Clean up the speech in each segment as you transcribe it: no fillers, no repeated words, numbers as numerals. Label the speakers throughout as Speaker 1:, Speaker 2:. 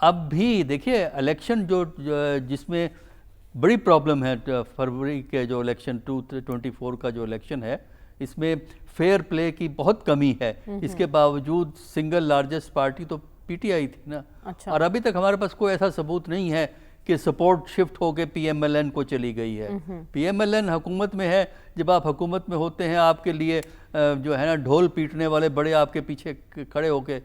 Speaker 1: اب بھی دیکھیے الیکشن جس میں بڑی پرابلم ہے، فروری کے جو الیکشن 2024 کا جو الیکشن ہے، اس میں فیئر پلے کی بہت کمی ہے. اس کے باوجود سنگل لارجسٹ پارٹی تو پی ٹی آئی تھی نا. اور ابھی تک ہمارے پاس کوئی ایسا ثبوت نہیں ہے کہ سپورٹ شفٹ ہو کے پی ایم ایل این کو چلی گئی ہے. پی ایم ایل این حکومت میں ہے. جب آپ حکومت میں ہوتے ہیں آپ کے لیے جو ہے نا ڈھول پیٹنے والے بڑے آپ کے پیچھے کھڑے ہو کے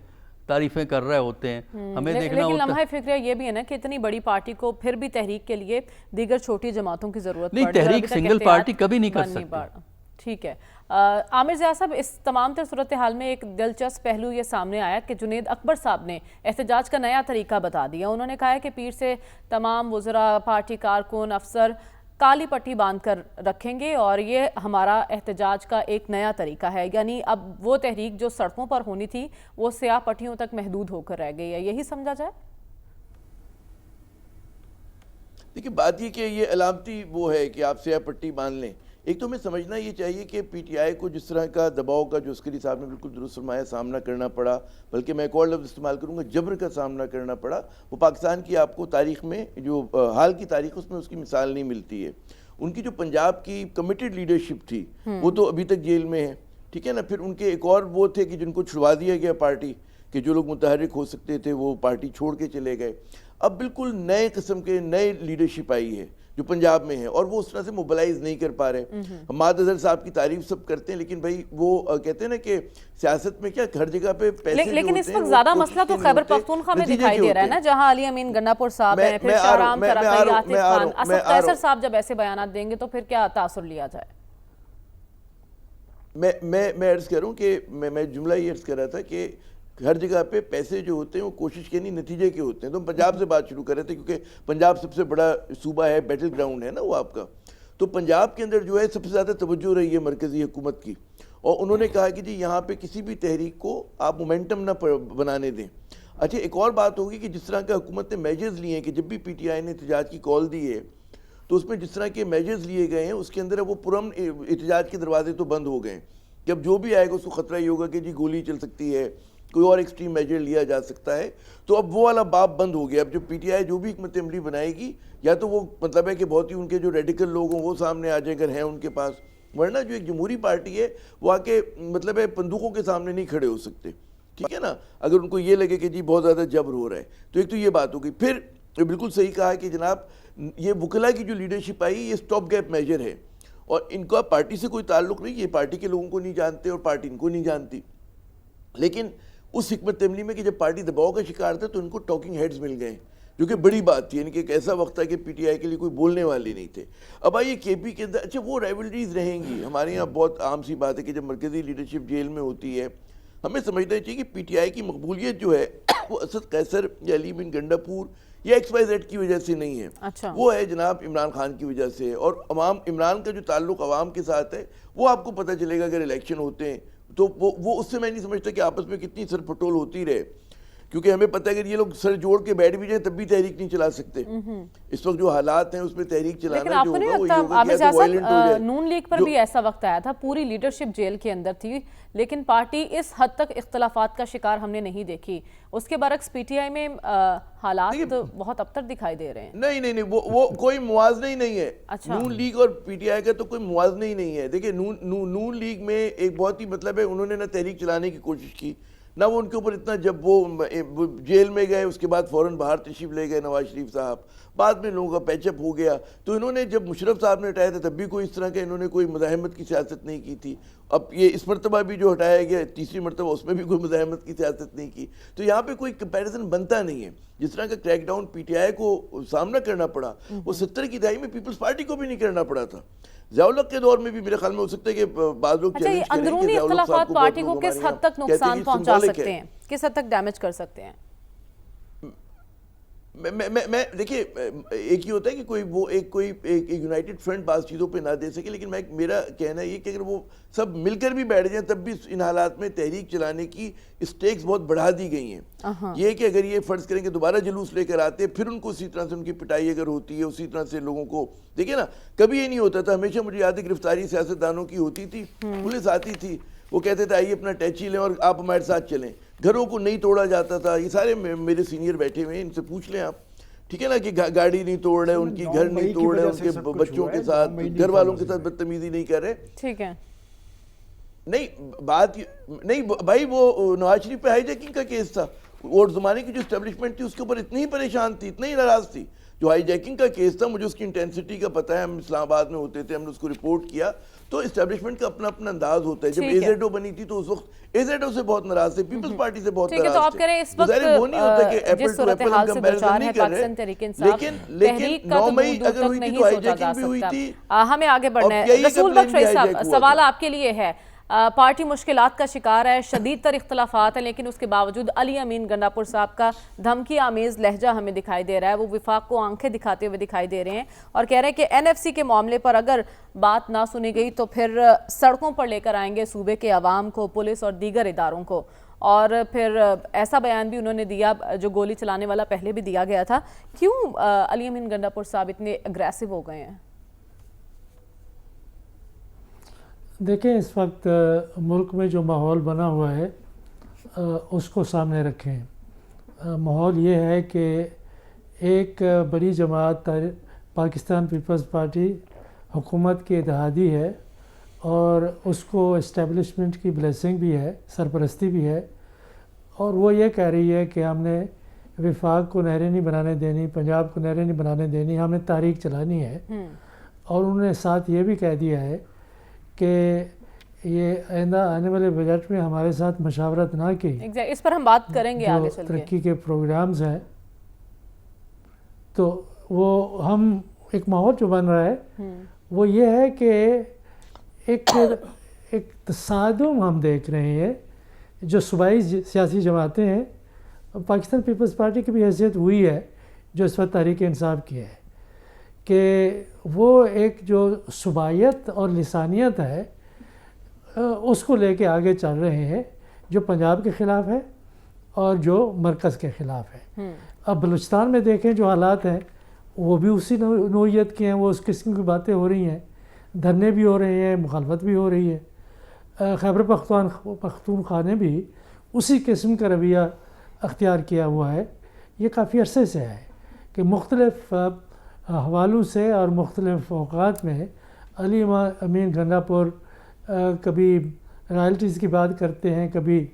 Speaker 1: تعریفیں کر رہے ہوتے ہیں. ہمیں دیکھنا
Speaker 2: لیکن لمحہ فکریہ یہ بھی ہے نا کہ اتنی بڑی پارٹی کو پھر بھی تحریک کے لیے دیگر چھوٹی جماعتوں کی ضرورت
Speaker 1: نہیں، تحریک سنگل پارٹی کبھی نہیں کر سکتی.
Speaker 2: ٹھیک ہے. عامر ضیاء صاحب، اس تمام تر صورتحال میں ایک دلچسپ پہلو یہ سامنے آیا کہ جنید اکبر صاحب نے احتجاج کا نیا طریقہ بتا دیا. انہوں نے کہا ہے کہ پیر سے تمام وزراء، پارٹی کارکن، افسر کالی پٹی باندھ کر رکھیں گے اور یہ ہمارا احتجاج کا ایک نیا طریقہ ہے. یعنی اب وہ تحریک جو سڑکوں پر ہونی تھی وہ سیاہ پٹیوں تک محدود ہو کر رہ گئی ہے. یہی سمجھا جائے؟
Speaker 3: دیکھیں، بات یہ کہ یہ علامتی وہ ہے کہ آپ سیاہ پٹی باندھ لیں. ایک تو ہمیں سمجھنا یہ چاہیے کہ پی ٹی آئی کو جس طرح کا دباؤ کا جو عسکری صاحب نے بالکل درست فرمایا سامنا کرنا پڑا، بلکہ میں ایک اور لفظ استعمال کروں گا، جبر کا سامنا کرنا پڑا، وہ پاکستان کی آپ کو تاریخ میں جو حال کی تاریخ اس میں اس کی مثال نہیں ملتی ہے. ان کی جو پنجاب کی کمیٹڈ لیڈرشپ تھی وہ تو ابھی تک جیل میں ہے. ٹھیک ہے نا. پھر ان کے ایک اور وہ تھے کہ جن کو چھڑوا دیا گیا پارٹی، کہ جو لوگ متحرک ہو سکتے تھے وہ پارٹی چھوڑ کے چلے گئے. اب بالکل نئے قسم کے نئے لیڈرشپ آئی ہے جو پنجاب میں ہے اور وہ اس طرح سے موبلائز نہیں کر پا رہے. حماد اظہر صاحب کی تعریف سب کرتے ہیں، لیکن بھائی وہ کہتے ہیں نا کہ سیاست میں کیا ہر جگہ پہ پیسے،
Speaker 2: لیکن اس وقت زیادہ مسئلہ تو خیبر پختونخوا میں دکھائی دے رہا ہے نا، جہاں علی امین گنڈا پور صاحب ہیں، پھر شاہرام ترقی، آصف خان، اسد قیصر صاحب جب ایسے بیانات دیں گے تو پھر کیا تاثر لیا جائے؟
Speaker 3: میں عرض کر رہا ہوں کہ میں جملہ یہ عرض کر رہا تھا کہ ہر جگہ پہ پیسے جو ہوتے ہیں وہ کوشش کے نہیں نتیجے کے ہوتے ہیں. تو ہم پنجاب سے بات شروع کر رہے تھے کیونکہ پنجاب سب سے بڑا صوبہ ہے، بیٹل گراؤنڈ ہے نا وہ آپ کا. تو پنجاب کے اندر جو ہے سب سے زیادہ توجہ رہی ہے مرکزی حکومت کی، اور انہوں نے کہا کہ جی یہاں پہ کسی بھی تحریک کو آپ مومنٹم نہ بنانے دیں. اچھا، ایک اور بات ہوگی کہ جس طرح کا حکومت نے میجرز لیے ہیں کہ جب بھی پی ٹی آئی نے احتجاج کی کال دی ہے تو اس میں جس طرح کے میجرز لیے گئے ہیں اس کے اندر وہ پرامن احتجاج کے دروازے تو بند ہو گئے ہیں. جب جو بھی آئے گا اس کو خطرہ یہ ہوگا کہ جی گولی چل سکتی ہے، کوئی اور ایکسٹریم میجر لیا جا سکتا ہے. تو اب وہ والا باب بند ہو گیا. اب جو پی ٹی آئی جو بھی حکمت عملی بنائے گی، یا تو وہ مطلب ہے کہ بہت ہی ان کے جو ریڈیکل لوگ ہوں وہ سامنے آ جائیں اگر ہیں ان کے پاس، ورنہ جو ایک جمہوری پارٹی ہے وہ آ کے مطلب ہے بندوقوں کے سامنے نہیں کھڑے ہو سکتے. ٹھیک ہے نا. اگر ان کو یہ لگے کہ جی بہت زیادہ جبر ہو رہا ہے تو ایک تو یہ بات ہو گئی. پھر بالکل صحیح کہا کہ جناب یہ وکلا کی جو لیڈرشپ آئی یہ اسٹاپ گیپ میجر ہے، اور ان کا پارٹی سے کوئی تعلق نہیں. یہ پارٹی کے لوگوں کو نہیں جانتے اور پارٹی ان کو نہیں جانتی. لیکن اس حکمت عملی میں کہ جب پارٹی دباؤ کا شکار تھا تو ان کو ٹاکنگ ہیڈز مل گئے، جو کہ بڑی بات تھی. یعنی کہ ایک ایسا وقت تھا کہ پی ٹی آئی کے لیے کوئی بولنے والے نہیں تھے. اب آئیے کے پی کے اندر اچھا وہ رائیولریز رہیں گی. ہمارے یہاں بہت عام سی بات ہے کہ جب مرکزی لیڈرشپ جیل میں ہوتی ہے ہمیں سمجھنا چاہیے کہ پی ٹی آئی کی مقبولیت جو ہے وہ اسد قیصر یا علی بن گنڈا پور یا ایکس وائی زیڈ کی وجہ سے نہیں ہے، وہ ہے جناب عمران خان کی وجہ سے. اور عمران کا جو تعلق عوام کے ساتھ ہے وہ آپ کو پتہ چلے گا اگر الیکشن ہوتے ہیں تو وہ اس سے میں نہیں سمجھتا کہ آپس میں کتنی سر پھٹول ہوتی رہے، کیونکہ ہمیں پتہ ہے کہ یہ لوگ سر جوڑ کے بیٹھ بھی جائیں تب بھی تحریک نہیں چلا سکتے. اس وقت جو حالات ہیں اس میں تحریک چلانا جو ہوگا وہ یہ ہوگا کہ وائلنٹ ہو جائے.
Speaker 2: نون لیگ پر بھی ایسا وقت آیا تھا، پوری لیڈرشپ جیل کے اندر تھی لیکن پارٹی اس حد تک اختلافات کا شکار ہم نے نہیں دیکھی. اس کے برعکس پی ٹی آئی میں حالات بہت ابتر دکھائی دے رہے ہیں.
Speaker 3: نہیں وہ کوئی موازنہ ہی نہیں ہے. نون لیگ اور پی ٹی آئی کا تو کوئی موازنہ ہی نہیں ہے. دیکھیں نون لیگ میں ایک بہت ہی مطلب ہے انہوں نے نہ تحریک چلانے کی کوشش کی، نہ وہ ان کے اوپر اتنا، جب وہ جیل میں گئے اس کے بعد فوراً باہر تشریف لے گئے نواز شریف صاحب، بعد میں لوگوں کا پیچ اپ ہو گیا. تو انہوں نے جب مشرف صاحب نے ہٹایا تھا تب بھی کوئی اس طرح کا انہوں نے کوئی مزاحمت کی سیاست نہیں کی تھی. اب یہ اس مرتبہ بھی جو ہٹایا گیا تیسری مرتبہ اس میں بھی کوئی مزاحمت کی سیاست نہیں کی. تو یہاں پہ کوئی کمپیریزن بنتا نہیں ہے. جس طرح کا crackdown P T I کو سامنا کرنا پڑا وہ 70 کی دہائی میں پیپلز پارٹی کو بھی نہیں کرنا پڑا تھا. ضیاء الحق کے دور میں بھی میرے خیال میں ہو سکتا ہے کہ بعض لوگ چیلنج کریں کہ
Speaker 2: اندرونی اختلافات پارٹی کو کس حد تک نقصان پہنچا سکتے ہیں، کس حد تک ڈیمیج کر سکتے ہیں؟
Speaker 3: میں دیکھیے ایک ہی ہوتا ہے کہ کوئی ایک یونائٹڈ فرنٹ بعض چیزوں پہ نہ دے سکے، لیکن میرا کہنا یہ کہ اگر وہ سب مل کر بھی بیٹھ جائیں تب بھی ان حالات میں تحریک چلانے کی اسٹیکس بہت بڑھا دی گئی ہیں. یہ کہ اگر یہ فرض کریں کہ دوبارہ جلوس لے کر آتے پھر ان کو اسی طرح سے ان کی پٹائی اگر ہوتی ہے اسی طرح سے لوگوں کو دیکھیے نا، کبھی یہ نہیں ہوتا تھا. ہمیشہ مجھے یاد ہے گرفتاری سیاستدانوں کی ہوتی تھی، پولیس آتی تھی، وہ کہتے تھے آئیے اپنا ٹیچی لیں اور آپ ہمارے ساتھ چلیں. گھروں کو نہیں توڑا جاتا تھا. یہ سارے میرے سینئر بیٹھے ہوئے ہیں, ان سے پوچھ لیں آپ, ٹھیک ہے نا, کہ گاڑی نہیں توڑ رہے, ان کی گھر نہیں توڑ رہے, ان کے بچوں کے ساتھ, گھر والوں کے ساتھ بدتمیزی نہیں کر رہے.
Speaker 2: ٹھیک ہے,
Speaker 3: نہیں بات نہیں بھائی, وہ نواز شریف پہ ہائی جیکنگ کا کیس تھا, اور زمانے کی جو اسٹیبلشمنٹ تھی اس کے اوپر اتنی ہی پریشان تھی, اتنا ہی ناراض تھی. جو ہائی جیکنگ کا کیس تھا, مجھے اس کی انٹینسٹی کا پتہ ہے, ہم اسلام آباد میں ہوتے تھے, ہم نے اس کو رپورٹ کیا. تو اسٹیبلشمنٹ کا اپنا اپنا انداز ہوتا ہے. جب اے زیڈ او بنی تھی تو اس وقت اے زیڈ او سے بہت ناراض تھے, پیپلز پارٹی سے بہت
Speaker 2: ٹھیک ہے. تو آپ کہہ رہے ہیں اس وقت جس صورتحال سے دوچار ہے پاکستان تحریک انصاف, تحریک کا تو دور دور تک نہیں سوچا جا سکتا. ہمیں آگے بڑھنا ہے. رسول بخش رئیس صاحب, سوال آپ کے لیے ہے. پارٹی مشکلات کا شکار ہے, شدید تر اختلافات ہیں, لیکن اس کے باوجود علی امین گنڈاپور صاحب کا دھمکی آمیز لہجہ ہمیں دکھائی دے رہا ہے. وہ وفاق کو آنکھیں دکھاتے ہوئے دکھائی دے رہے ہیں اور کہہ رہے ہیں کہ این ایف سی کے معاملے پر اگر بات نہ سنی گئی تو پھر سڑکوں پر لے کر آئیں گے صوبے کے عوام کو, پولیس اور دیگر اداروں کو. اور پھر ایسا بیان بھی انہوں نے دیا جو گولی چلانے والا پہلے بھی دیا گیا تھا. کیوں علی امین گنڈاپور صاحب اتنے اگریسو ہو گئے ہیں؟
Speaker 4: دیکھیں, اس وقت ملک میں جو ماحول بنا ہوا ہے اس کو سامنے رکھیں. ماحول یہ ہے کہ ایک بڑی جماعت پاکستان پیپلز پارٹی حکومت کی اتحادی ہے, اور اس کو اسٹیبلشمنٹ کی بلیسنگ بھی ہے, سرپرستی بھی ہے, اور وہ یہ کہہ رہی ہے کہ ہم نے وفاق کو نہریں نہیں بنانے دینی, پنجاب کو نہریں نہیں بنانے دینی, ہم نے تاریخ چلانی ہے. اور انہوں نے ساتھ یہ بھی کہہ دیا ہے کہ یہ آئندہ آنے والے بجٹ میں ہمارے ساتھ مشاورت نہ کی.
Speaker 2: اس پر ہم بات کریں گے آگے چل کے.
Speaker 4: ترقی کے پروگرامز ہیں, تو وہ ہم ایک ماحول جو بن رہا ہے وہ یہ ہے کہ ایک تصادم ہم دیکھ رہے ہیں. جو صوبائی سیاسی جماعتیں ہیں, پاکستان پیپلز پارٹی کی بھی حیثیت ہوئی ہے جو اس وقت تحریک انصاف کی ہے, کہ وہ ایک جو صوبائیت اور لسانیت ہے اس کو لے کے آگے چل رہے ہیں, جو پنجاب کے خلاف ہے اور جو مرکز کے خلاف ہے. اب بلوچستان میں دیکھیں جو حالات ہیں وہ بھی اسی نوعیت کے ہیں, وہ اس قسم کی باتیں ہو رہی ہیں, دھرنے بھی ہو رہے ہیں, مخالفت بھی ہو رہی ہے. خیبر پختونخوا نے بھی اسی قسم کا رویہ اختیار کیا ہوا ہے. یہ کافی عرصے سے ہے کہ مختلف حوالوں سے اور مختلف اوقات میں علی امین گنڈاپور کبھی رائلٹیز کی بات کرتے ہیں, کبھی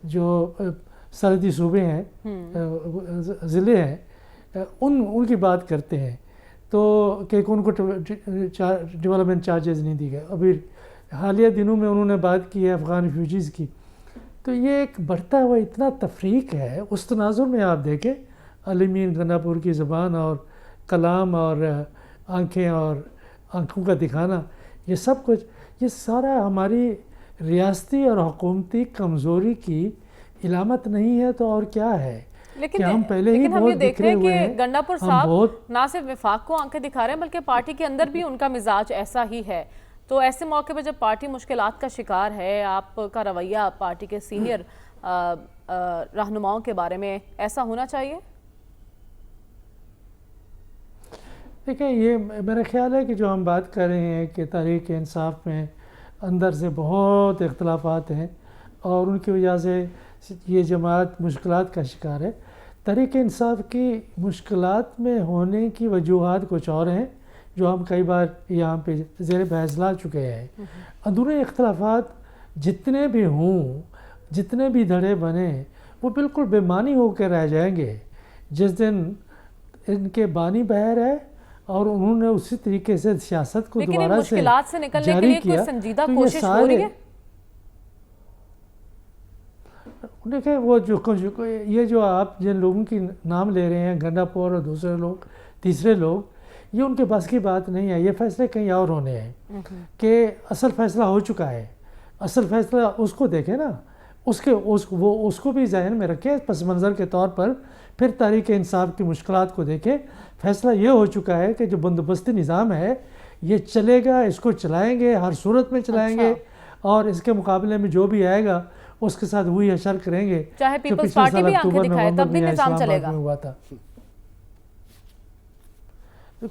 Speaker 4: جو سرحدی صوبے ہیں, ضلع ہیں, ان کی بات کرتے ہیں, تو کہ ان کو ڈیولپمنٹ چارجز نہیں دی گئے. ابھی حالیہ دنوں میں انہوں نے بات کی ہے افغان ریفیوجیز کی. تو یہ ایک بڑھتا ہوا اتنا تفریق ہے. اس تناظر میں آپ دیکھیں علی امین گنڈاپور کی زبان اور کلام اور آنکھیں اور آنکھوں کا دکھانا, یہ سب کچھ, یہ سارا ہماری ریاستی اور حکومتی کمزوری کی علامت نہیں ہے تو اور کیا ہے.
Speaker 2: لیکن
Speaker 4: ہم پہلے ہی
Speaker 2: ہم یہ دیکھ رہے ہیں کہ گنڈاپور صاحب نہ صرف وفاق کو آنکھیں دکھا رہے ہیں بلکہ پارٹی کے اندر بھی ان کا مزاج ایسا ہی ہے. تو ایسے موقع پہ جب پارٹی مشکلات کا شکار ہے, آپ کا رویہ پارٹی کے سینئر رہنماؤں کے بارے میں ایسا ہونا چاہیے؟
Speaker 4: دیکھیں, یہ میرا خیال ہے کہ جو ہم بات کر رہے ہیں کہ تحریک انصاف میں اندر سے بہت اختلافات ہیں اور ان کی وجہ سے یہ جماعت مشکلات کا شکار ہے. تحریک انصاف کی مشکلات میں ہونے کی وجوہات کچھ اور ہیں جو ہم کئی بار یہاں پہ زیر بحث لا چکے ہیں. اندرونی اختلافات جتنے بھی ہوں, جتنے بھی دھڑے بنے, وہ بالکل بے معنی ہو کے رہ جائیں گے جس دن ان کے بانی بہر ہے اور انہوں نے اسی طریقے سے سیاست کو دوبارہ سے
Speaker 2: مشکلات سے نکلنے کے لیے کوئی سنجیدہ کوشش ہو رہی ہے؟
Speaker 4: دیکھیں, وہ یہ جو آپ جن لوگوں کی نام لے رہے ہیں, گنڈاپور اور دوسرے لوگ, تیسرے لوگ, یہ ان کے بس کی بات نہیں ہے. یہ فیصلے کہیں اور ہونے ہیں کہ اصل فیصلہ ہو چکا ہے. اصل فیصلہ اس کو دیکھیں نا, اس کو بھی ذہن میں رکھیں پس منظر کے طور پر. پھر تحریک انصاف کی مشکلات کو دیکھیں. فیصلہ یہ ہو چکا ہے کہ جو بندوبستی نظام ہے یہ چلے گا, اس کو چلائیں گے, ہر صورت میں چلائیں گے, اور اس کے مقابلے میں جو بھی آئے گا اس کے ساتھ وہی اشر کریں گے.
Speaker 2: چاہے پیپلز پارٹی بھی آنکھیں دکھائے تب بھی نظام چلے گا.
Speaker 4: ہوا تھا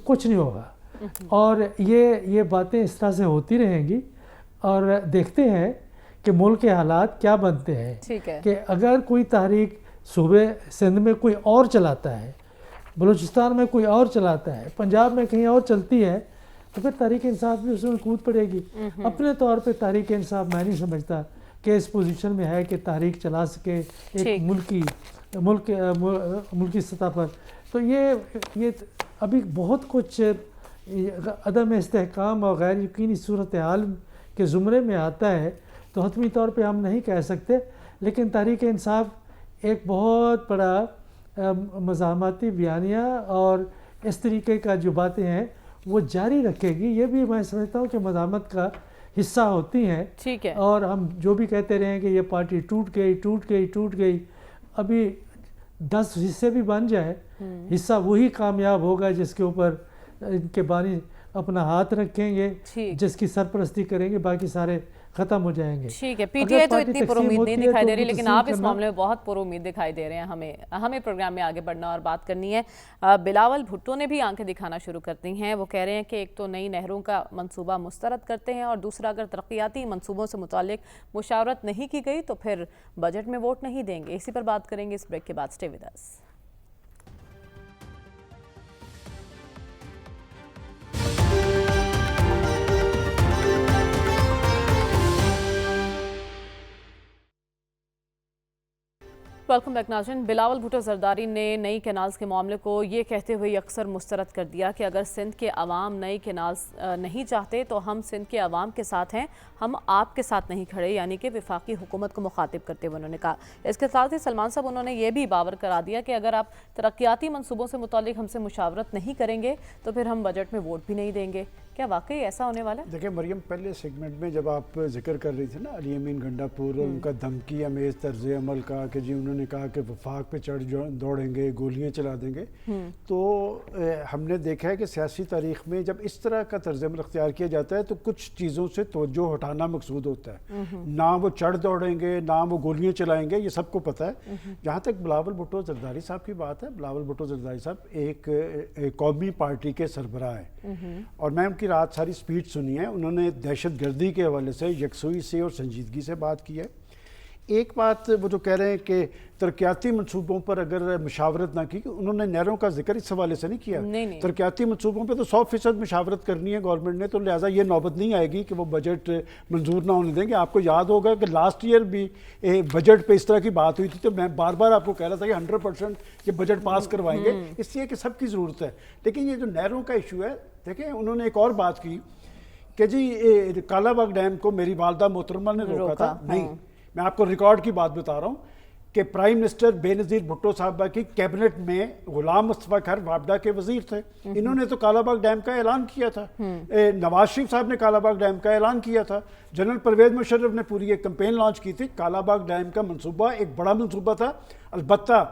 Speaker 4: کچھ نہیں ہوگا. اور یہ باتیں اس طرح سے ہوتی رہیں گی. اور دیکھتے ہیں کہ ملک کے حالات کیا بنتے ہیں.
Speaker 2: ٹھیک ہے.
Speaker 4: کہ اگر کوئی تحریک صوبے سندھ میں کوئی اور چلاتا ہے, بلوچستان میں کوئی اور چلاتا ہے, پنجاب میں کہیں اور چلتی ہے, تو پھر تحریک انصاف بھی اس میں کود پڑے گی. اپنے طور پہ تحریک انصاف میں نہیں سمجھتا کہ اس پوزیشن میں ہے کہ تحریک چلا سکے ایک ملکی سطح پر. تو یہ ابھی بہت کچھ عدم استحکام اور غیر یقینی صورتحال کے زمرے میں آتا ہے, تو حتمی طور پہ ہم نہیں کہہ سکتے. لیکن تحریک انصاف ایک بہت بڑا مزاحمتی بیانیہ اور اس طریقے کا جو باتیں ہیں وہ جاری رکھے گی. یہ بھی میں سمجھتا ہوں کہ مزاحمت کا حصہ ہوتی ہیں.
Speaker 2: ٹھیک ہے.
Speaker 4: اور ہم جو بھی کہتے رہے کہ یہ پارٹی ٹوٹ گئی, ابھی 10 حصے بھی بن جائے, حصہ وہی کامیاب ہوگا جس کے اوپر ان کے بانی اپنا ہاتھ رکھیں گے, جس کی سرپرستی کریں گے, باقی سارے ختم ہو جائیں گے.
Speaker 2: ٹھیک ہے. پی ٹی آئی تو اتنی پر امید نہیں دکھائی دے رہی, لیکن آپ اس معاملے میں بہت پر امید دکھائی دے رہے ہیں. ہمیں پروگرام میں آگے بڑھنا اور بات کرنی ہے. بلاول بھٹو نے بھی آنکھیں دکھانا شروع کر دی ہیں. وہ کہہ رہے ہیں کہ ایک تو نئی نہروں کا منصوبہ مسترد کرتے ہیں, اور دوسرا اگر ترقیاتی منصوبوں سے متعلق مشاورت نہیں کی گئی تو پھر بجٹ میں ووٹ نہیں دیں گے. اسی پر بات کریں گے اس بریک کے بعد. Stay with us. Welcome back ناظرین. بلاول بھٹو زرداری نے نئی کینالز کے معاملے کو یہ کہتے ہوئے اکثر مسترد کر دیا کہ اگر سندھ کے عوام نئی کینالز نہیں چاہتے تو ہم سندھ کے عوام کے ساتھ ہیں, ہم آپ کے ساتھ نہیں کھڑے, یعنی کہ وفاقی حکومت کو مخاطب کرتے ہوئے انہوں نے کہا. اس کے ساتھ ہی سلمان صاحب انہوں نے یہ بھی باور کرا دیا کہ اگر آپ ترقیاتی منصوبوں سے متعلق ہم سے مشاورت نہیں کریں گے تو پھر ہم بجٹ میں ووٹ بھی نہیں دیں گے. کیا واقعی ایسا ہونے والا ہے؟
Speaker 5: دیکھیں مریم, پہلے سیگمنٹ میں جب آپ ذکر کر رہی تھی نا علی امین گنڈا پور اور ان کا دھمکی امیز طرز عمل کا کہ جی انہوں نے کہا کہ وفاق پہ چڑھ دوڑیں گے, گولیاں چلا دیں گے, تو ہم نے دیکھا ہے کہ سیاسی تاریخ میں جب اس طرح کا طرز عمل اختیار کیا جاتا ہے تو کچھ چیزوں سے توجہ ہٹانا مقصود ہوتا ہے. نہ وہ چڑھ دوڑیں گے, نہ وہ گولیاں چلائیں گے, یہ سب کو پتہ ہے. جہاں تک بلاول بھٹو زرداری صاحب کی بات ہے, بلاول بھٹو زرداری صاحب ایک قومی پارٹی کے سربراہ ہیں, اور میں ان کی رات ساری سپیچ سنی ہے. انہوں نے دہشت گردی کے حوالے سے یکسوئی سے اور سنجیدگی سے بات کی ہے. ایک بات وہ جو کہہ رہے ہیں کہ ترقیاتی منصوبوں پر اگر مشاورت نہ کی, انہوں نے نہروں کا ذکر اس حوالے سے نہیں کیا. ترقیاتی منصوبوں پہ تو 100% مشاورت کرنی ہے گورنمنٹ نے, تو لہٰذا یہ نوبت نہیں آئے گی کہ وہ بجٹ منظور نہ ہونے دیں گے. آپ کو یاد ہوگا کہ لاسٹ ایئر بھی بجٹ پہ اس طرح کی بات ہوئی تھی, تو میں بار بار آپ کو کہہ رہا تھا کہ 100% یہ بجٹ پاس کروائیں گے, اس لیے کہ سب کی ضرورت ہے. لیکن یہ جو نہروں کا ایشو ہے, دیکھیں انہوں نے ایک اور بات کی کہ جی کالا باغ ڈیم کو میری والدہ محترمہ نے روکا تھا. نہیں, میں آپ کو ریکارڈ کی بات بتا رہا ہوں کہ پرائم منسٹر بے نظیر بھٹو صاحبہ کی کیبنٹ میں غلام مصطفیٰ کھر وابڈا کے وزیر تھے. انہوں نے تو کالا باغ ڈیم کا اعلان کیا تھا. نواز شریف صاحب نے کالا باغ ڈیم کا اعلان کیا تھا. جنرل پرویز مشرف نے پوری ایک کمپین لانچ کی تھی. کالا باغ ڈیم کا منصوبہ ایک بڑا منصوبہ تھا, البتہ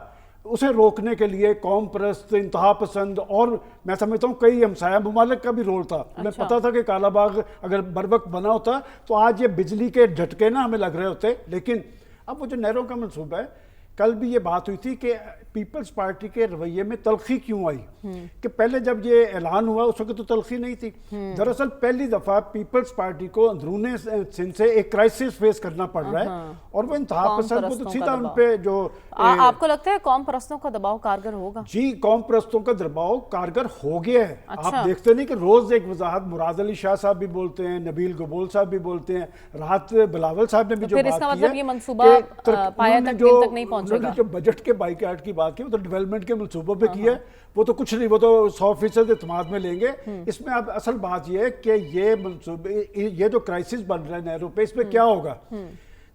Speaker 5: اسے روکنے کے لیے قوم پرست, انتہا پسند اور میں سمجھتا ہوں کئی ہمسایہ ممالک کا بھی رول تھا. انہیں پتا تھا کہ کالا باغ اگر بر وقت بنا ہوتا تو آج یہ بجلی کے جھٹکے نہ ہمیں لگ رہے ہوتے. لیکن اب وہ جو نہروں کا منصوبہ ہے, کل بھی یہ بات ہوئی تھی کہ پیپلز پارٹی کے رویے میں تلخی کیوں آئی, کہ پہلے جب یہ اعلان ہوا اس وقت تو تلخی نہیں تھی. دراصل پہلی دفعہ پیپلز پارٹی کو اندرون سندھ سے ایک کرائسس فیس کرنا پڑ رہا ہے, اور وہ انتہا پسند کو تو سیدھا ان پہ جو
Speaker 2: آپ کو لگتا ہے قوم پرستوں کا دباؤ کارگر ہوگا؟
Speaker 5: جی, قوم پرستوں کا دباؤ کارگر ہو گیا ہے. آپ دیکھتے نہیں کہ روز ایک وضاحت مراد علی شاہ صاحب بھی بولتے ہیں, نبیل گبول صاحب بھی بولتے ہیں, رات بلاول صاحب نے بھی جو بات کی ہے,
Speaker 2: یہ منصوبہ پایا تک نہیں پہنچے گا.
Speaker 5: جو بجٹ کے بائیکاٹ کی بات کی وہ تو ڈیولپمنٹ کے منصوبوں پہ کی ہے, وہ تو کچھ نہیں, وہ تو 100% اعتماد میں لیں گے. اس میں اب اصل بات یہ ہے کہ یہ منصوبے, یہ جو کرائسس بن رہا ہے نہروں پہ, اس پہ کیا ہوگا.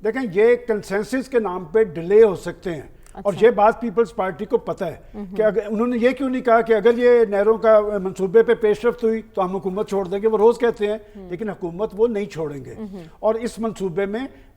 Speaker 5: دیکھیں یہ کنسنسس کے نام پہ ڈیلے ہو سکتے ہیں, اور یہ بات پیپلز پارٹی کو پتہ ہے کہ اگر انہوں نے یہ کیوں نہیں کہا کہ اگر یہ نہروں کا منصوبے پہ پیش رفت ہوئی تو ہم حکومت چھوڑ دیں گے. وہ روز کہتے ہیں, لیکن حکومت وہ نہیں چھوڑیں گے. اور اس منصوبے میں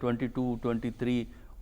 Speaker 1: 22, 23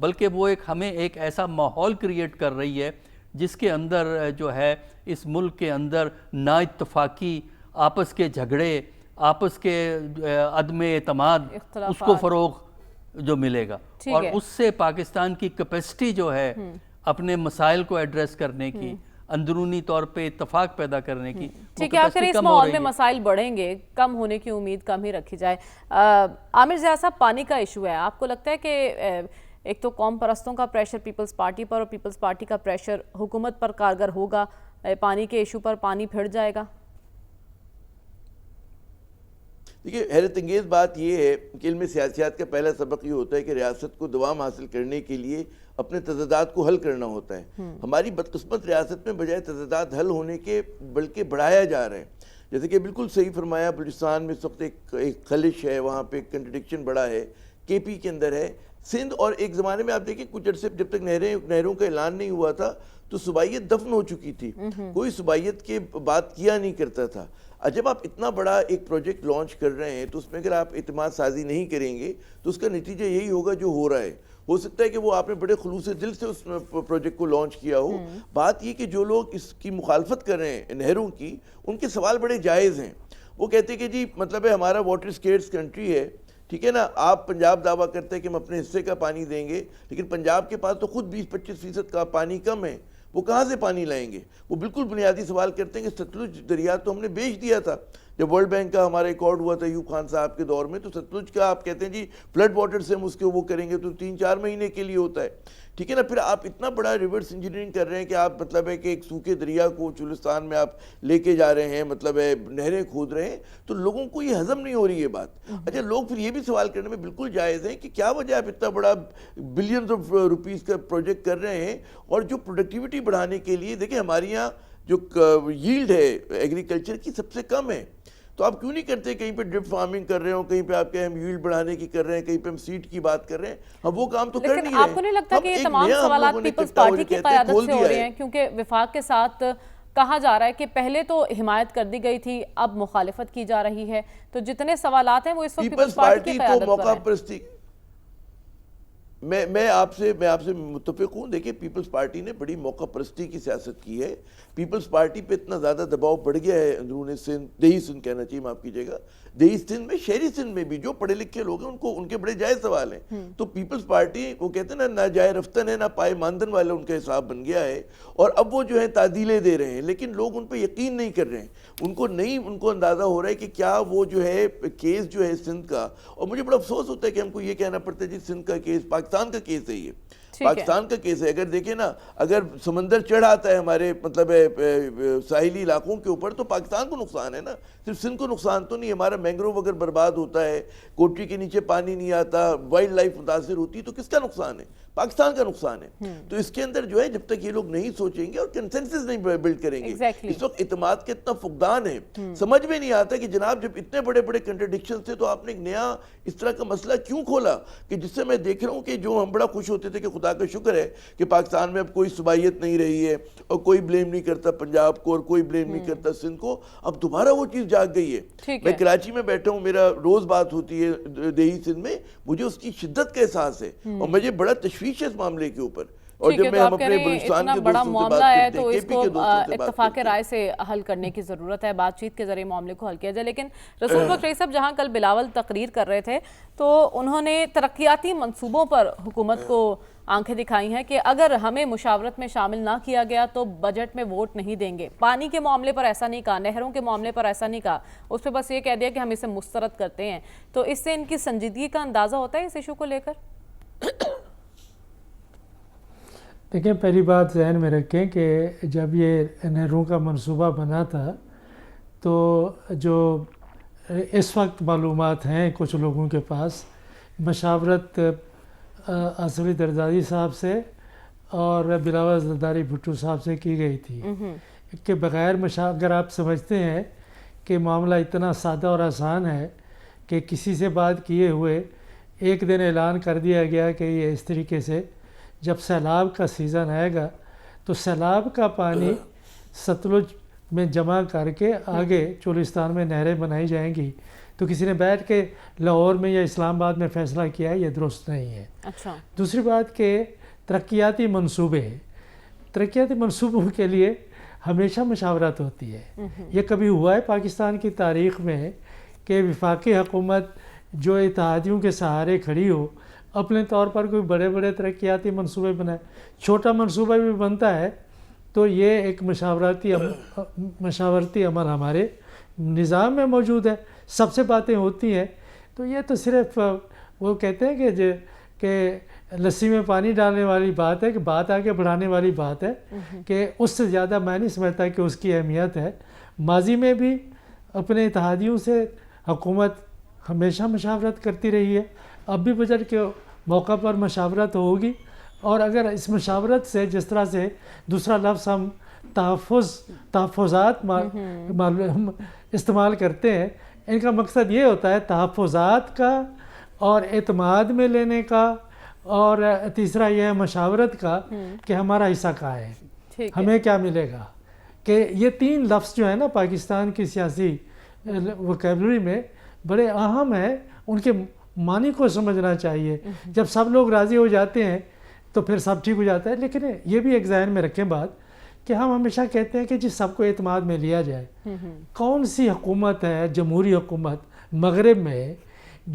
Speaker 1: بلکہ وہ ہمیں ایک ایسا ماحول کریٹ کر رہی ہے جس کے اندر جو ہے اس ملک کے اندر نا اتفاقی، آپس کے جھگڑے، آپس کے عدم اعتماد، اس کو فروغ جو ملے گا، اور اس سے پاکستان کی کیپیسٹی جو ہے اپنے مسائل کو ایڈریس کرنے کی، اندرونی طور پہ اتفاق پیدا کرنے کی،
Speaker 2: ٹھیک ہے، آخر اس ماحول میں مسائل بڑھیں گے، کم ہونے کی امید کم ہی رکھی جائے۔ عامر ضیاء صاحب، پانی کا ایشو ہے، آپ کو لگتا ہے کہ ایک تو قوم پرستوں کا پریشر پیپلز پارٹی پر اور پیپلز پارٹی کا پریشر حکومت پر کارگر ہوگا، پانی کے ایشو پر پانی پھر جائے گا؟
Speaker 3: دیکھیے، حیرت انگیز بات یہ ہے کہ علم سیاسیات کا پہلا سبق یہ ہوتا ہے کہ ریاست کو دوام حاصل کرنے کے لیے اپنے تضادات کو حل کرنا ہوتا ہے۔ ہماری بدقسمت ریاست میں بجائے تضادات حل ہونے کے بلکہ بڑھایا جا رہا ہے۔ جیسے کہ بالکل صحیح فرمایا، بلوچستان میں اس وقت ایک خلش ہے، وہاں پہ ایک کنٹرڈکشن بڑا ہے، کے پی کے اندر ہے، سندھ، اور ایک زمانے میں آپ دیکھیں کچھ عرصے جب تک نہروں کا اعلان نہیں ہوا تھا تو صوبائیت دفن ہو چکی تھی، کوئی صوبائیت کے بات کیا نہیں کرتا تھا۔ جب آپ اتنا بڑا ایک پروجیکٹ لانچ کر رہے ہیں تو اس میں اگر آپ اعتماد سازی نہیں کریں گے تو اس کا نتیجہ یہی ہوگا جو ہو رہا ہے۔ ہو سکتا ہے کہ وہ آپ نے بڑے خلوص دل سے اس پروجیکٹ کو لانچ کیا ہو، بات یہ کہ جو لوگ اس کی مخالفت کر رہے ہیں نہروں کی، ان کے سوال بڑے جائز ہیں۔ وہ کہتے ہیں کہ جی مطلب ہے ہمارا واٹر اسکیرس کنٹری ہے، ٹھیک ہے نا، آپ پنجاب دعویٰ کرتے ہیں کہ ہم اپنے حصے کا پانی دیں گے، لیکن پنجاب کے پاس تو خود 20-25% کا پانی کم ہے، وہ کہاں سے پانی لائیں گے؟ وہ بالکل بنیادی سوال کرتے ہیں کہ ستلج دریا تو ہم نے بیچ دیا تھا، جب ورلڈ بینک کا ہمارا ریکارڈ ہوا تھا ایوب خان صاحب کے دور میں، تو ستلج کا آپ کہتے ہیں جی فلڈ واٹر سے ہم اس کو وہ کریں گے تو 3-4 مہینے کے لیے ہوتا ہے، ٹھیک ہے نا۔ پھر آپ اتنا بڑا ریورس انجینئرنگ کر رہے ہیں کہ آپ مطلب ہے کہ ایک سوکھے دریا کو چولستان میں آپ لے کے جا رہے ہیں، مطلب ہے نہریں کھود رہے ہیں، تو لوگوں کو یہ ہضم نہیں ہو رہی ہے بات۔ اچھا، لوگ پھر یہ بھی سوال کرنے میں بالکل جائز ہیں کہ کیا وجہ آپ اتنا بڑا بلینز آف روپیز کا پروجیکٹ کر رہے ہیں، اور جو پروڈکٹیوٹی بڑھانے کے لیے دیکھیں ہمارے یہاں جو ییلڈ ہے ایگریکلچر کی سب سے کم ہے، تو آپ کیوں نہیں کرتے کہیں پہ ڈرپ فارمنگ کر رہے ہوں، کہیں پہ آپ ہم ییلڈ بڑھانے کی کر رہے ہیں، کہیں پہ ہم سیڈ کی بات کر رہے ہیں، ہم وہ کام تو کر نہیں رہے ہیں۔
Speaker 2: آپ کو نہیں لگتا کہ یہ تمام سوالات پیپلز پارٹی کی قیادت سے ہو رہے ہیں؟ کیونکہ وفاق کے ساتھ کہا جا رہا ہے کہ پہلے تو حمایت کر دی گئی تھی، اب مخالفت کی جا رہی ہے، تو جتنے سوالات ہیں وہ اس وقت پیپلز پارٹی کی قیادت پر ہیں۔
Speaker 3: میں آپ سے متفق ہوں۔ دیکھیں، پیپلز پارٹی نے بڑی موقع پرستی کی سیاست کی ہے۔ پیپلز پارٹی پہ اتنا زیادہ دباؤ بڑھ گیا ہے اندرون سندھ، دیہی سندھ کہنا چاہیے، معاف کیجیے گا، دیہی سندھ میں، شہری سندھ میں بھی جو پڑھے لکھے لوگ ہیں ان کے بڑے جائز سوال ہیں۔ تو پیپلز پارٹی، وہ کہتے ہیں نا، نہ جائے رفتن ہے نہ پائے ماندن والا ان کا حساب بن گیا ہے، اور اب وہ جو ہے تعدیلیں دے رہے ہیں، لیکن لوگ ان پہ یقین نہیں کر رہے ہیں۔ ان کو اندازہ ہو رہا ہے کہ کیا وہ جو ہے کیس جو ہے سندھ کا، اور مجھے بڑا افسوس ہوتا ہے کہ ہم کو یہ کہنا پڑتا ہے جی سندھ کا کیس پاکستان کا کیس ہے، یہ پاکستان کا کیس ہے۔ اگر دیکھیں نا، اگر سمندر چڑھ آتا ہے ہمارے مطلب ساحلی علاقوں کے اوپر تو پاکستان کو نقصان ہے نا، صرف سندھ کو نقصان تو نہیں۔ ہمارا مینگروو اگر برباد ہوتا ہے، کوٹری کے نیچے پانی نہیں آتا، وائلڈ لائف متاثر ہوتی ہے، تو کس کا نقصان ہے؟ پاکستان کا نقصان ہے۔ تو اس کے اندر جو ہے جب تک یہ لوگ نہیں سوچیں گے اور کنسنسس نہیں بلڈ کریں گے، اس وقت اعتماد کے اتنا فقدان ہے، سمجھ میں نہیں آتا کہ جناب جب اتنے بڑے بڑے کنٹرڈکشن تھے تو آپ نے ایک نیا اس طرح کا مسئلہ کیوں کھولا، کہ جس سے میں دیکھ رہا ہوں کہ جو ہم بڑا خوش ہوتے تھے کہ خدا کا شکر ہے کہ پاکستان میں اب کوئی صوبائیت نہیں رہی ہے، اور کوئی بلیم نہیں کرتا پنجاب کو اور کوئی بلیم نہیں کرتا سندھ کو، اب دوبارہ وہ چیز جاگ گئی ہے۔ میں کراچی میں بیٹھا ہوں، میرا روز بات ہوتی ہے دیہی سندھ میں، مجھے اس کی شدت کا احساس ہے، اور مجھے بڑا تشویش ہے اس معاملے کے اوپر۔ اور جب میں ہم اپنے بلوچستان کے دوستوں سے بات کرتے ہیں،
Speaker 2: تو اس کو اتفاق رائے سے حل کرنے کی ضرورت ہے، بات چیت کے ذریعے معاملے کو حل کیا جائے۔ لیکن رسول بخش صاحب، جہاں کل بلاول تقریر کر رہے تھے تو انہوں نے ترقیاتی منصوبوں پر حکومت کو آنکھیں دکھائی ہیں کہ اگر ہمیں مشاورت میں شامل نہ کیا گیا تو بجٹ میں ووٹ نہیں دیں گے۔ پانی کے معاملے پر ایسا نہیں کہا، نہروں کے معاملے پر ایسا نہیں کہا، اس پہ بس یہ کہہ دیا کہ ہم اسے مسترد کرتے ہیں۔ تو اس سے ان کی سنجیدگی کا اندازہ ہوتا ہے اس ایشو کو لے کر؟
Speaker 4: دیکھیں، پہلی بات ذہن میں رکھیں کہ جب یہ نہروں کا منصوبہ بنا تھا تو جو اس وقت معلومات ہیں کچھ لوگوں کے پاس، مشاورت اصغری زرداری صاحب سے اور بلاول زرداری بھٹو صاحب سے کی گئی تھی کہ بغیر اگر آپ سمجھتے ہیں کہ معاملہ اتنا سادہ اور آسان ہے کہ کسی سے بات کیے ہوئے ایک دن اعلان کر دیا گیا کہ یہ اس طریقے سے جب سیلاب کا سیزن آئے گا تو سیلاب کا پانی ستلج میں جمع کر کے آگے چولستان میں نہریں بنائی جائیں گی، تو کسی نے بیٹھ کے لاہور میں یا اسلام آباد میں فیصلہ کیا ہے، یہ درست نہیں ہے۔
Speaker 2: اچھا،
Speaker 4: دوسری بات کہ ترقیاتی منصوبوں کے لیے ہمیشہ مشاورت ہوتی ہے۔ یہ کبھی ہوا ہے پاکستان کی تاریخ میں کہ وفاقی حکومت جو اتحادیوں کے سہارے کھڑی ہو، اپنے طور پر کوئی بڑے بڑے ترقیاتی منصوبے بنائے؟ چھوٹا منصوبہ بھی بنتا ہے تو یہ ایک مشاورتی عمل ہمارے نظام میں موجود ہے، سب سے باتیں ہوتی ہیں۔ تو یہ تو صرف وہ کہتے ہیں کہ لسی میں پانی ڈالنے والی بات ہے، کہ بات آگے بڑھانے والی بات ہے، کہ اس سے زیادہ میں نہیں سمجھتا کہ اس کی اہمیت ہے۔ ماضی میں بھی اپنے اتحادیوں سے حکومت ہمیشہ مشاورت کرتی رہی ہے، اب بھی بجٹ کے موقع پر مشاورت ہوگی، اور اگر اس مشاورت سے جس طرح سے دوسرا لفظ ہم تحفظات استعمال کرتے ہیں، ان کا مقصد یہ ہوتا ہے تحفظات کا اور اعتماد میں لینے کا، اور تیسرا یہ ہے مشاورت کا کہ ہمارا حصہ کہاں ہے، ہمیں کیا ملے گا۔ کہ یہ تین لفظ جو ہے نا پاکستان کی سیاسی وکیبلری میں بڑے اہم ہیں، ان کے معنی کو سمجھنا چاہیے۔ جب سب لوگ راضی ہو جاتے ہیں تو پھر سب ٹھیک ہو جاتا ہے، لیکن یہ بھی ایک ذہن میں رکھیں بات کہ ہم ہمیشہ کہتے ہیں کہ جی سب کو اعتماد میں لیا جائے۔ کون سی حکومت ہے، جمہوری حکومت مغرب میں،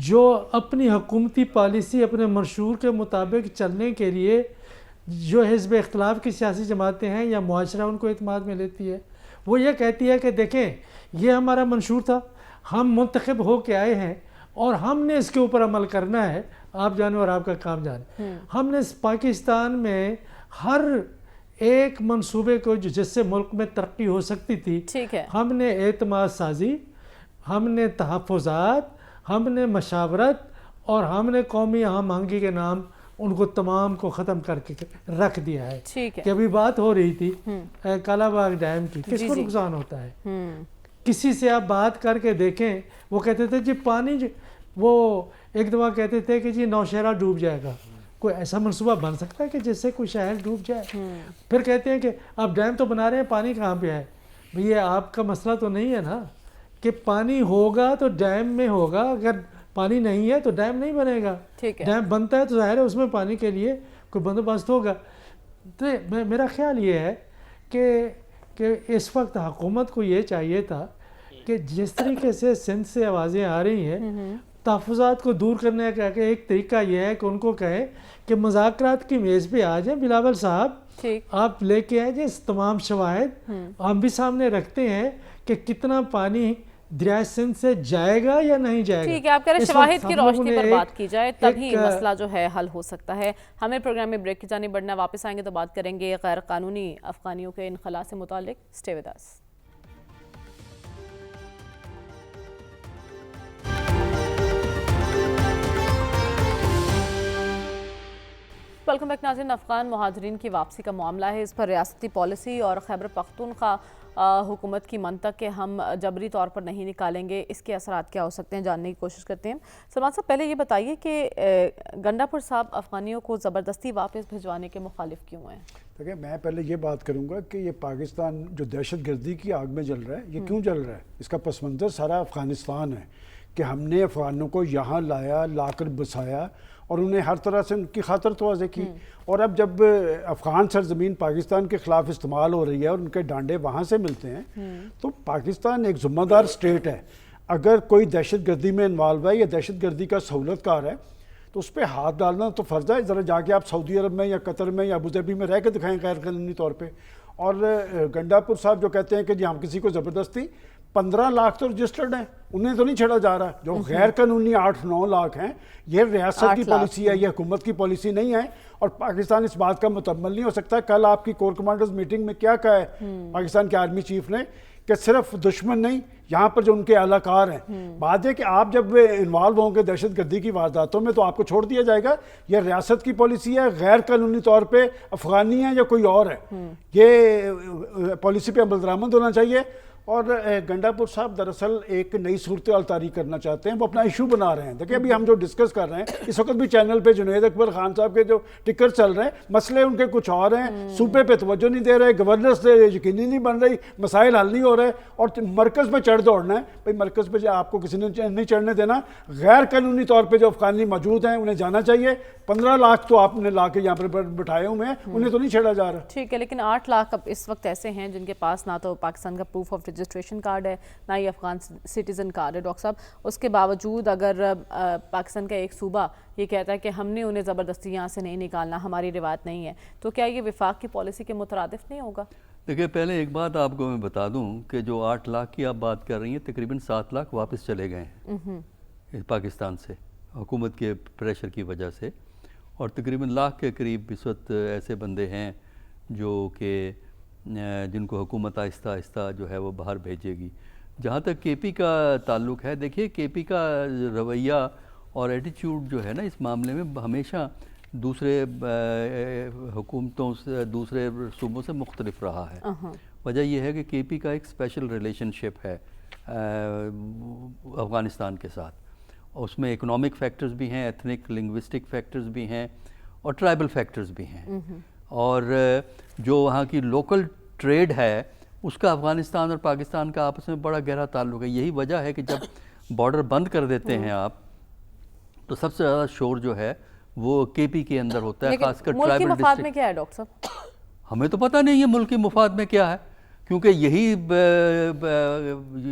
Speaker 4: جو اپنی حکومتی پالیسی اپنے منشور کے مطابق چلنے کے لیے جو حزب اختلاف کی سیاسی جماعتیں ہیں یا معاشرہ ان کو اعتماد میں لیتی ہے؟ وہ یہ کہتی ہے کہ دیکھیں یہ ہمارا منشور تھا، ہم منتخب ہو کے آئے ہیں اور ہم نے اس کے اوپر عمل کرنا ہے، آپ جانیں اور آپ کا کام جانیں۔ ہم نے پاکستان میں ہر ایک منصوبے کو جس سے ملک میں ترقی ہو سکتی تھی، ہم نے اعتماد سازی، ہم نے تحفظات، ہم نے مشاورت، اور ہم نے قومی ہم آہنگی کے نام ان کو تمام کو ختم کر کے رکھ دیا ہے۔ کہ ابھی بات ہو رہی تھی کالا باغ ڈیم کی، کس کو نقصان ہوتا ہے؟ کسی سے آپ بات کر کے دیکھیں، وہ کہتے تھے جی پانی، وہ ایک دفعہ کہتے تھے کہ جی نوشہرہ ڈوب جائے گا۔ کوئی ایسا منصوبہ بن سکتا ہے کہ جس سے کوئی شہر ڈوب جائے؟ پھر کہتے ہیں کہ آپ ڈیم تو بنا رہے ہیں، پانی کہاں پہ ہے؟ بھئی یہ آپ کا مسئلہ تو نہیں ہے نا کہ پانی ہوگا تو ڈیم میں ہوگا، اگر پانی نہیں ہے تو ڈیم نہیں بنے گا۔ ڈیم بنتا ہے تو ظاہر ہے اس میں پانی کے لیے کوئی بندوبست ہوگا۔ تو میرا خیال یہ ہے کہ اس وقت حکومت کو یہ چاہیے تھا کہ جس طریقے سے سندھ سے آوازیں آ رہی ہیں، تحفظات کو دور کرنے کا ایک طریقہ یہ ہے کہ ان کو کہیں کہ مذاکرات کی میز پہ آ جائیں، بلاول صاحب آپ لے کے آئیں جی تمام شواہد، ہم بھی سامنے رکھتے ہیں کہ کتنا پانی دریائے سندھ سے جائے گا یا نہیں جائے گا۔
Speaker 2: ٹھیک ہے، آپ کہہ رہے ہیں شواہد کی روشنی پر بات کی جائے تبھی مسئلہ جو ہے حل ہو سکتا ہے۔ ہمیں پروگرام میں بریک کی جانب بڑھنا، واپس آئیں گے تو بات کریں گے غیر قانونی افغانیوں کے انخلاء سے متعلق۔ Stay with us. Welcome back ناظرین، افغان مہاجرین کی واپسی کا معاملہ ہے، اس پر ریاستی پالیسی اور خیبر پختونخوا حکومت کی منطق کہ ہم جبری طور پر نہیں نکالیں گے، اس کے اثرات کیا ہو سکتے ہیں جاننے کی کوشش کرتے ہیں۔ سلمان صاحب پہلے یہ بتائیے کہ گنڈا پور صاحب افغانیوں کو زبردستی واپس بھجوانے کے مخالف کیوں ہیں؟
Speaker 5: دیکھیں میں پہلے یہ بات کروں گا کہ یہ پاکستان جو دہشت گردی کی آگ میں جل رہا ہے، یہ کیوں جل رہا ہے؟ اس کا پس منظر سارا افغانستان ہے کہ ہم نے افغانوں کو یہاں لایا، لا کر بسایا اور انہیں ہر طرح سے ان کی خاطر توازے کی، اور اب جب افغان سرزمین پاکستان کے خلاف استعمال ہو رہی ہے اور ان کے ڈانڈے وہاں سے ملتے ہیں، تو پاکستان ایک ذمہ دار اسٹیٹ ہے۔ اگر کوئی دہشت گردی میں انوالو ہے یا دہشت گردی کا سہولت کار ہے تو اس پہ ہاتھ ڈالنا تو فرض ہے۔ ذرا جا کے آپ سعودی عرب میں یا قطر میں یا ابوظہبی میں رہ کے دکھائیں غیر قانونی طور پہ۔ اور گنڈا پور صاحب جو کہتے ہیں کہ جی ہم کسی کو زبردستی، 15 لاکھ تو رجسٹرڈ ہیں، انہیں تو نہیں چھڑا جا رہا، جو غیر قانونی 8-9 لاکھ ہیں۔ یہ ریاست کی پالیسی ہے، یہ حکومت کی پالیسی نہیں ہے، اور پاکستان اس بات کا متحمل نہیں ہو سکتا۔ کل آپ کی کور کمانڈرز میٹنگ میں کیا کہا ہے پاکستان کے آرمی چیف نے کہ صرف دشمن نہیں، یہاں پر جو ان کے اعلی کار ہیں، بات ہے کہ آپ جب انوالو ہوں گے دہشت گردی کی وارداتوں میں تو آپ کو چھوڑ دیا جائے گا۔ یہ ریاست کی پالیسی ہے، غیر قانونی طور پہ افغانی ہے یا کوئی اور ہے، یہ پالیسی پہ عمل درآمد ہونا چاہیے۔ اور گنڈاپور صاحب دراصل ایک نئی صورتحال طاری کرنا چاہتے ہیں, وہ اپنا ایشو بنا رہے ہیں. دیکھیں ابھی ہم جو ڈسکس کر رہے ہیں اس وقت بھی چینل پہ جنید اکبر خان صاحب کے جو ٹکر چل رہے ہیں, مسئلے ان کے کچھ اور ہیں, صوبے پہ توجہ نہیں دے رہے, گورننس سے یقینی نہیں بن رہی, مسائل حل نہیں ہو رہے, اور مرکز پہ چڑھ دوڑنا ہے. بھائی مرکز پہ آپ کو کسی نے نہیں چڑھنے دینا. غیر قانونی طور پہ جو افغانی موجود ہیں انہیں جانا چاہیے. 15 لاکھ تو آپ نے لا کے یہاں پر بٹھائے ہوئے ہیں, انہیں تو نہیں چھیڑا جا رہا.
Speaker 2: ٹھیک ہے, لیکن 8 لاکھ اب اس وقت ایسے ہیں جن کے پاس نہ تو پاکستان کا پروف آف رجسٹریشن کارڈ ہے, نہ ہی افغان سٹیزن کارڈ ہے. ڈاکٹر صاحب, اس کے باوجود اگر پاکستان کا ایک صوبہ یہ کہتا ہے کہ ہم نے انہیں زبردستی یہاں سے نہیں نکالنا, ہماری روایت نہیں ہے, تو کیا یہ وفاق کی پالیسی کے مترادف نہیں ہوگا؟
Speaker 1: دیکھیں پہلے ایک بات آپ کو میں بتا دوں کہ جو 8 لاکھ کی آپ بات کر رہی ہیں, تقریباً 7 لاکھ واپس چلے گئے ہیں پاکستان سے حکومت کے پریشر کی وجہ سے, اور تقریباً لاکھ کے قریب اس وقت ایسے بندے ہیں جو کہ جن کو حکومت آہستہ آہستہ جو ہے وہ باہر بھیجے گی. جہاں تک کے پی کا تعلق ہے, دیکھیے کے پی کا رویہ اور ایٹیچیوڈ جو ہے نا اس معاملے میں ہمیشہ دوسرے حکومتوں سے, دوسرے صوبوں سے مختلف رہا ہے. وجہ یہ ہے کہ کے پی کا ایک اسپیشل ریلیشن شپ ہے افغانستان کے ساتھ. اس میں اکنامک فیکٹرز بھی ہیں, ایتھنک لنگوسٹک فیکٹرز بھی ہیں, اور ٹرائبل فیکٹرز بھی ہیں. اور جو وہاں کی لوکل ٹریڈ ہے اس کا افغانستان اور پاکستان کا آپس میں بڑا گہرا تعلق ہے. یہی وجہ ہے کہ جب بارڈر بند کر دیتے ہیں آپ تو سب سے زیادہ شور جو ہے وہ کے پی کے اندر ہوتا ہے, خاص کر ٹرائبل
Speaker 2: ملکی مفاد میں کیا ہے ڈاکٹر صاحب؟
Speaker 1: ہمیں تو پتہ نہیں ہے ملکی مفاد میں کیا ہے, کیونکہ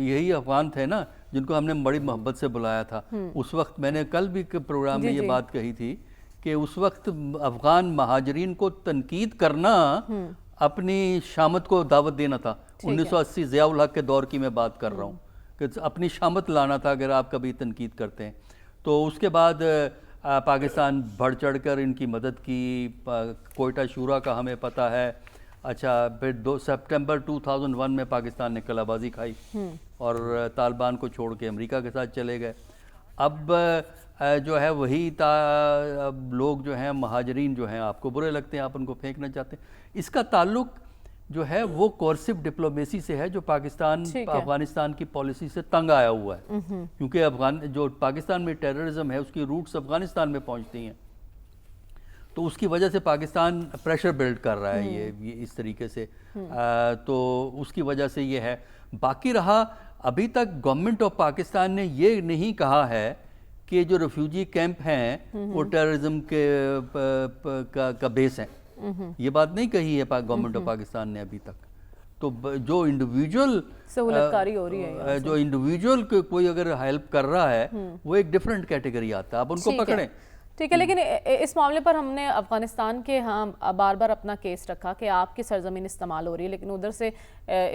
Speaker 1: یہی افغان تھے نا جن کو ہم نے بڑی محبت سے بلایا تھا. اس وقت میں نے کل بھی پروگرام میں یہ بات کہی تھی کہ اس وقت افغان مہاجرین کو تنقید کرنا اپنی شامت کو دعوت دینا تھا. 1980 ضیاء الحق کے دور کی میں بات کر رہا ہوں کہ اپنی شامت لانا تھا اگر آپ کبھی تنقید کرتے ہیں. تو اس کے بعد پاکستان بڑھ چڑھ کر ان کی مدد کی. کوئٹہ شورا کا ہمیں پتہ ہے. اچھا پھر 2 سپٹمبر 2001 میں پاکستان نے قلعہ بازی کھائی اور طالبان کو چھوڑ کے امریکہ کے ساتھ چلے گئے. اب جو ہے وہی لوگ جو ہیں مہاجرین جو ہیں آپ کو برے لگتے ہیں, آپ ان کو پھینکنا چاہتے ہیں. اس کا تعلق جو ہے وہ کورسو ڈپلومیسی سے ہے جو پاکستان افغانستان کی پالیسی سے تنگ آیا ہوا ہے, کیونکہ جو پاکستان میں ٹیررزم ہے اس کی روٹس افغانستان میں پہنچتی ہیں. تو اس کی وجہ سے پاکستان پریشر بلڈ کر رہا ہے یہ اس طریقے سے. تو اس کی وجہ سے یہ ہے. باقی رہا ابھی تک گورنمنٹ آف پاکستان نے یہ نہیں کہا ہے کہ جو ریفیوجی کیمپ ہیں وہ ٹیررزم کا بیس ہیں. یہ بات نہیں کہی ہے گورنمنٹ آف پاکستان نے ابھی تک. تو جو انڈیویجول
Speaker 2: سہولت کاری ہو رہی ہے,
Speaker 1: جو انڈیویجول کوئی اگر ہیلپ کر رہا ہے وہ ایک ڈیفرنٹ کیٹیگری آتا ہے, آپ ان کو پکڑیں.
Speaker 2: ٹھیک ہے, لیکن اس معاملے پر ہم نے افغانستان کے بار بار اپنا کیس رکھا کہ آپ کی سرزمین استعمال ہو رہی ہے, لیکن ادھر سے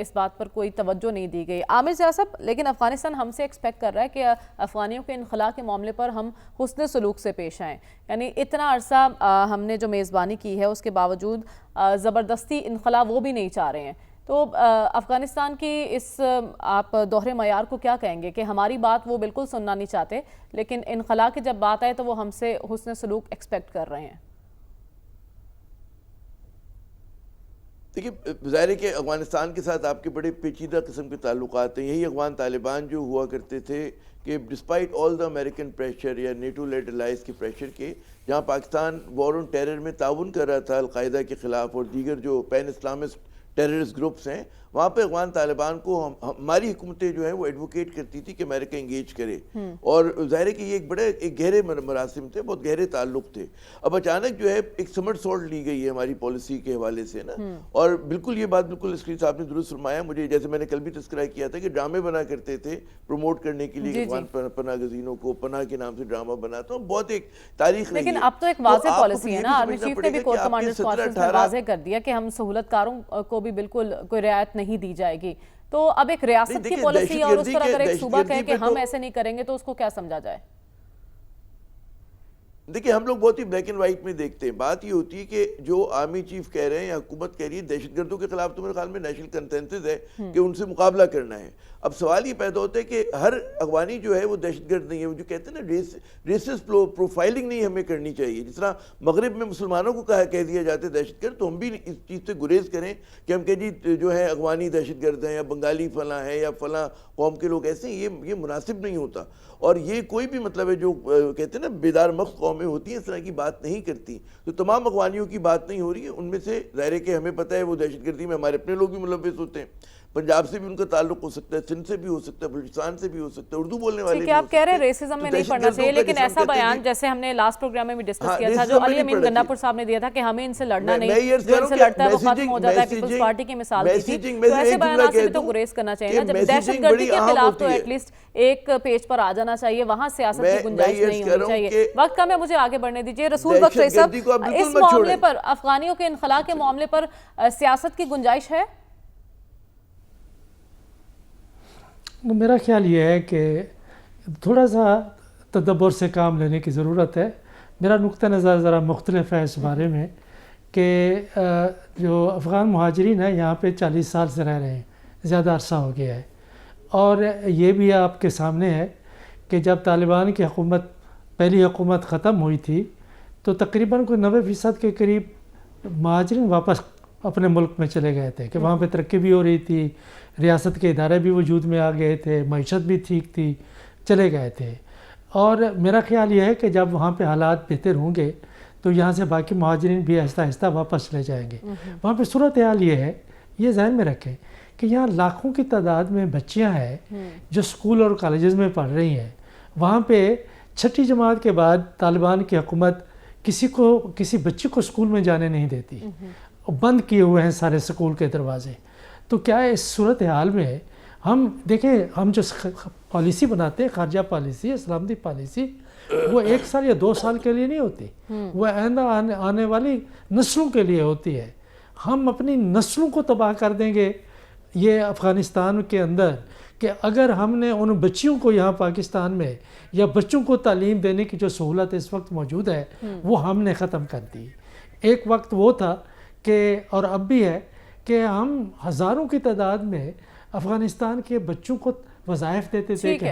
Speaker 2: اس بات پر کوئی توجہ نہیں دی گئی. عامر ضیاء صاحب, لیکن افغانستان ہم سے ایکسپیکٹ کر رہا ہے کہ افغانیوں کے انخلاء کے معاملے پر ہم حسن سلوک سے پیش آئیں. یعنی اتنا عرصہ ہم نے جو میزبانی کی ہے اس کے باوجود زبردستی انخلاء وہ بھی نہیں چاہ رہے ہیں. تو افغانستان کی اس آپ دوہرے معیار کو کیا کہیں گے کہ ہماری بات وہ بالکل سننا نہیں چاہتے, لیکن انخلاء کی جب بات آئے تو وہ ہم سے حسن سلوک ایکسپیکٹ کر رہے ہیں؟
Speaker 3: دیکھیے ظاہر ہے کہ افغانستان کے ساتھ آپ کے بڑے پیچیدہ قسم کے تعلقات ہیں. یہی افغان طالبان جو ہوا کرتے تھے کہ ڈسپائٹ آل دا امریکن پریشر یا نیٹو لیڈ الائز کے پریشر کے, جہاں پاکستان وار آن ٹیرر میں تعاون کر رہا تھا القاعدہ کے خلاف اور دیگر جو پین اسلامسٹ ٹیررسٹ گروپس ہیں, وہاں پہ افغان طالبان کو ہماری حکومتیں جو ہیں وہ ایڈوکیٹ کرتی تھی کہ امریکہ انگیج کرے. اور ظاہر ہے کہ یہ ایک گہرے مراسم تھے, بہت گہرے تعلق تھے. اب اچانک جو ہے ایک سمٹ سالٹ لی گئی ہے ہماری پالیسی کے حوالے سے نا, اور بالکل یہ بات بالکل اسکرین صاحب نے درست فرمایا. مجھے جیسے میں نے کل بھی تذکرہ کیا تھا کہ ڈرامے بنا کرتے تھے پروموٹ کرنے کے لیے افغان پناہ گزینوں کو, پناہ کے نام سے ڈرامہ بنا, تو بہت ایک تاریخ رہی ہے.
Speaker 2: لیکن اب تو ایک واضح پالیسی ہے نا, آرمی چیف نے بھی کور کمانڈرز کانفرنس میں واضح کر دیا کہ ہم سہولت کاروں کو بھی بالکل کوئی رعایت نہیں دی جائے گی. تو اب ایک ریاست کی پالیسی اور اس پر اگر ایک صوبہ کہے کہ ہم ایسے نہیں کریں گے تو اس کو کیا سمجھا جائے؟
Speaker 3: دیکھیں ہم لوگ بہت ہی بلیک اینڈ وائٹ میں دیکھتے ہیں. بات یہ ہوتی ہے کہ جو آرمی چیف کہہ رہے ہیں یا حکومت کہہ رہی ہے دہشت گردوں کے خلاف تو میرے خیال میں نیشنل کنسنسس ہے کہ ان سے مقابلہ کرنا ہے. اب سوال یہ پیدا ہوتا ہے کہ ہر افغانی جو ہے وہ دہشت گرد نہیں ہے. وہ جو کہتے ہیں نا ریسس پروفائلنگ نہیں ہمیں کرنی چاہیے. جس طرح مغرب میں مسلمانوں کو کہہ دیا جاتا ہے دہشت گرد, تو ہم بھی اس چیز سے گریز کریں کہ ہم کہ جی جو ہے افغانی دہشت گرد ہیں یا بنگالی فلاں ہیں یا فلاں قوم کے لوگ ایسے ہیں. یہ مناسب نہیں ہوتا. اور یہ کوئی بھی مطلب ہے جو کہتے ہیں نا بیدار مغز قومیں ہوتی ہیں اس طرح کی بات نہیں کرتی. تو تمام افغانیوں کی بات نہیں ہو رہی ہے. ان میں سے ظاہر ہے کہ ہمیں پتہ ہے وہ دہشت گردی میں ہمارے اپنے لوگ بھی ملوث ہوتے ہیں. پنجاب سے بھی ان کا تعلق ہو سکتا ہے, سندھ سے بھی ہو سکتا ہے, بلوچستان سے بھی ہو سکتا ہے, اردو بولنے والے بھی.
Speaker 2: آپ کہہ رہے ہیں ریسزم میں نہیں پڑھنا چاہیے, لیکن ایسا بیان جیسے ہم نے لاسٹ پروگرام میں بھی ڈسکس کیا تھا جو علی امین گنڈا پور صاحب نے دیا تھا کہ ہمیں ان سے لڑنا نہیں, جو ان سے لڑتا ہے وہ ختم ہو جاتا ہے, پیپلز پارٹی کی مثال دی تھی. تو ایسے بیانات سے بھی تو گریز کرنا چاہیے نا. جب دہشت گردی کے خلاف تو ایٹ لیسٹ ایک پیج پر آ جانا چاہیے, وہاں سیاست کی گنجائش نہیں ہونی چاہیے. وقت کم ہے, مجھے آگے بڑھنے دیجیے. رسول بخش صاحب, اس معاملے پر افغانیوں کے انخلا کے معاملے پر سیاست کی گنجائش ہے؟
Speaker 4: میرا خیال یہ ہے کہ تھوڑا سا تدبر سے کام لینے کی ضرورت ہے. میرا نقطہ نظر ذرا مختلف ہے اس بارے میں کہ جو افغان مہاجرین ہیں یہاں پہ 40 سال سے رہ رہے ہیں, زیادہ عرصہ ہو گیا ہے. اور یہ بھی آپ کے سامنے ہے کہ جب طالبان کی حکومت پہلی حکومت ختم ہوئی تھی تو تقریباً کوئی 90% کے قریب مہاجرین واپس اپنے ملک میں چلے گئے تھے کہ وہاں پہ ترقی بھی ہو رہی تھی, ریاست کے ادارے بھی وجود میں آ گئے تھے, معیشت بھی ٹھیک تھی, چلے گئے تھے. اور میرا خیال یہ ہے کہ جب وہاں پہ حالات بہتر ہوں گے تو یہاں سے باقی مہاجرین بھی آہستہ آہستہ واپس چلے جائیں گے. وہاں پہ صورتحال یہ ہے, یہ ذہن میں رکھیں کہ یہاں لاکھوں کی تعداد میں بچیاں ہیں جو اسکول اور کالجز میں پڑھ رہی ہیں. وہاں پہ 6ٹھی جماعت کے بعد طالبان کی حکومت کسی بچی کو اسکول میں جانے نہیں دیتی, بند کیے ہوئے ہیں سارے اسکول کے دروازے. تو کیا اس صورتحال میں ہم دیکھیں, ہم جو پالیسی بناتے ہیں, خارجہ پالیسی, سلامتی پالیسی, وہ 1 سال یا 2 سال کے لیے نہیں ہوتی, وہ آئندہ آنے والی نسلوں کے لیے ہوتی ہے. ہم اپنی نسلوں کو تباہ کر دیں گے یہ افغانستان کے اندر کہ اگر ہم نے ان بچیوں کو یہاں پاکستان میں یا بچوں کو تعلیم دینے کی جو سہولت اس وقت موجود ہے وہ ہم نے ختم کر دی. ایک وقت وہ تھا کہ, اور اب بھی ہے, کہ ہم ہزاروں کی تعداد میں افغانستان کے بچوں کو وظائف دیتے تھے کہ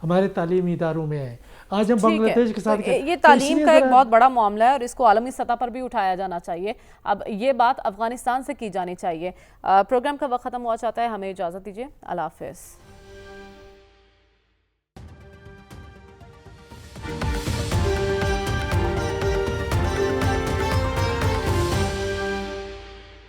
Speaker 4: ہمارے تعلیمی اداروں میں ہیں. آج ہم بنگلہ دیش کے ساتھ
Speaker 2: یہ تعلیم کا ایک بہت بڑا معاملہ ہے اور اس کو عالمی سطح پر بھی اٹھایا جانا چاہیے. اب یہ بات افغانستان سے کی جانی چاہیے. پروگرام کا وقت ختم ہوا چاہتا ہے, ہمیں اجازت دیجیے. اللہ حافظ.